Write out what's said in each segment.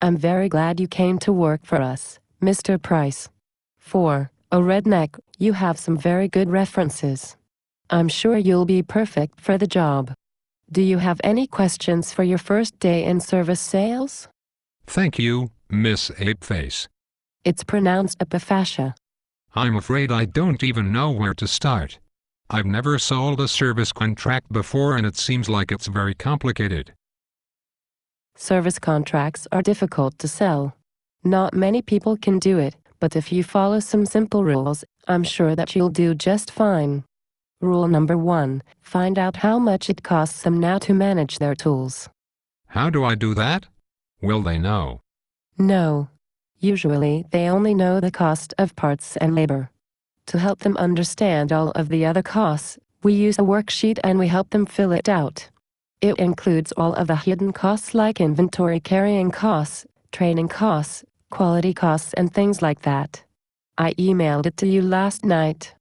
I'm very glad you came to work for us, Mr. Price. 4. A redneck, you have some very good references. I'm sure you'll be perfect for the job. Do you have any questions for your first day in service sales? Thank you, Miss Apeface. It's pronounced Epiphasia. I'm afraid I don't even know where to start. I've never sold a service contract before and it seems like it's very complicated. Service contracts are difficult to sell. Not many people can do it, but if you follow some simple rules, I'm sure that you'll do just fine. Rule number 1, find out how much it costs them now to manage their tools. How do I do that? Will they know? No. Usually, they only know the cost of parts and labor. To help them understand all of the other costs, we use a worksheet and we help them fill it out. It includes all of the hidden costs like inventory carrying costs, training costs, quality costs and things like that. I emailed it to you last night.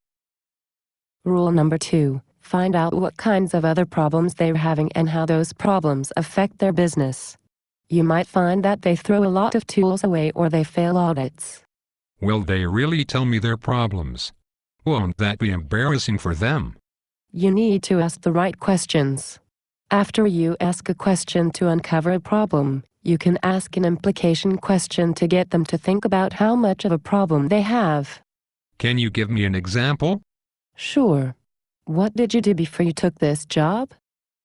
Rule number 2, find out what kinds of other problems they're having and how those problems affect their business. You might find that they throw a lot of tools away or they fail audits. Will they really tell me their problems? Won't that be embarrassing for them? You need to ask the right questions. After you ask a question to uncover a problem, you can ask an implication question to get them to think about how much of a problem they have. Can you give me an example? Sure. What did you do before you took this job?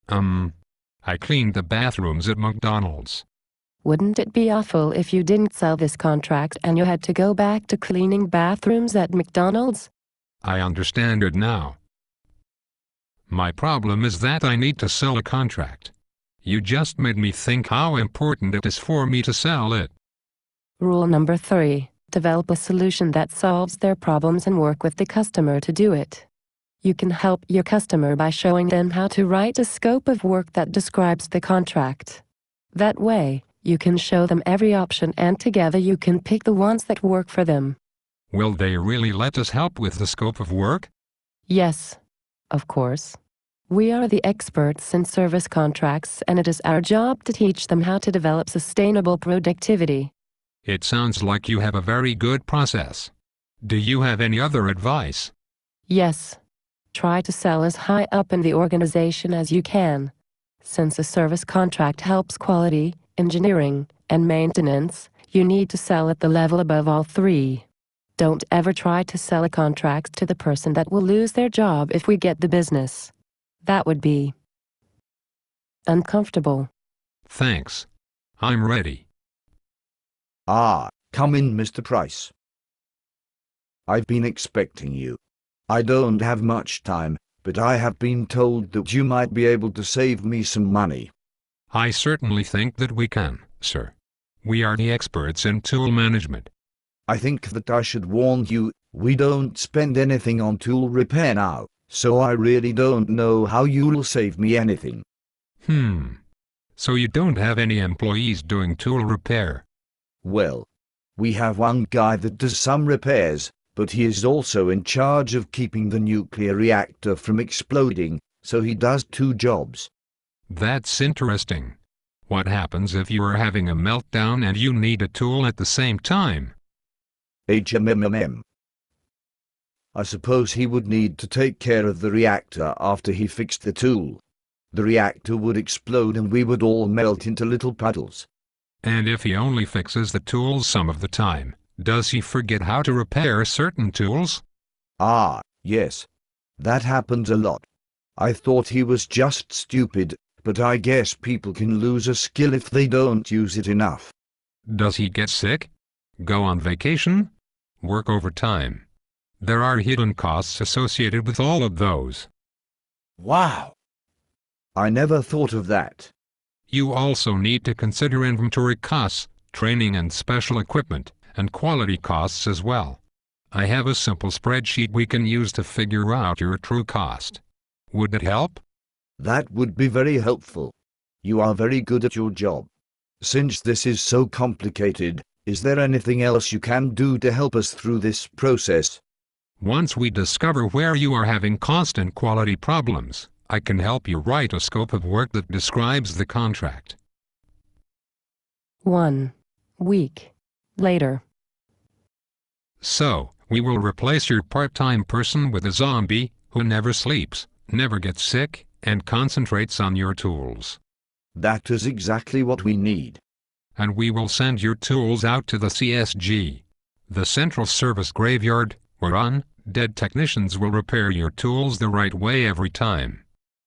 I cleaned the bathrooms at McDonald's. Wouldn't it be awful if you didn't sell this contract and you had to go back to cleaning bathrooms at McDonald's? I understand it now. My problem is that I need to sell a contract. You just made me think how important it is for me to sell it. Rule number 3, develop a solution that solves their problems and work with the customer to do it. You can help your customer by showing them how to write a scope of work that describes the contract. That way, you can show them every option and together you can pick the ones that work for them. Will they really let us help with the scope of work? Yes, of course. We are the experts in service contracts and it is our job to teach them how to develop sustainable productivity. It sounds like you have a very good process. Do you have any other advice? Yes. Try to sell as high up in the organization as you can. Since a service contract helps quality, engineering, and maintenance, you need to sell at the level above all 3. Don't ever try to sell a contract to the person that will lose their job if we get the business. That would be uncomfortable. Thanks. I'm ready. Come in, Mr. Price. I've been expecting you. I don't have much time, but I have been told that you might be able to save me some money. I certainly think that we can, sir. We are the experts in tool management. I think that I should warn you, we don't spend anything on tool repair now, so I really don't know how you'll save me anything. So you don't have any employees doing tool repair? Well, we have one guy that does some repairs, but he is also in charge of keeping the nuclear reactor from exploding, so he does 2 jobs. That's interesting. What happens if you are having a meltdown and you need a tool at the same time? I suppose he would need to take care of the reactor after he fixed the tool. The reactor would explode and we would all melt into little puddles. And if he only fixes the tools some of the time, does he forget how to repair certain tools? Yes. That happens a lot. I thought he was just stupid, but I guess people can lose a skill if they don't use it enough. Does he get sick? Go on vacation? Work overtime? There are hidden costs associated with all of those. Wow! I never thought of that. You also need to consider inventory costs, training and special equipment, and quality costs as well. I have a simple spreadsheet we can use to figure out your true cost. Would it help? That would be very helpful. You are very good at your job. Since this is so complicated, is there anything else you can do to help us through this process? Once we discover where you are having cost and quality problems, I can help you write a scope of work that describes the contract. 1. week later. So, we will replace your part-time person with a zombie who never sleeps, never gets sick, and concentrates on your tools. That is exactly what we need. And we will send your tools out to the CSG, the Central Service Graveyard, where undead technicians will repair your tools the right way every time.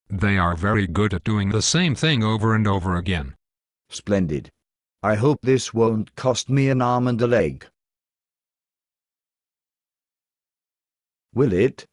They are very good at doing the same thing over and over again. Splendid. I hope this won't cost me an arm and a leg. Will it?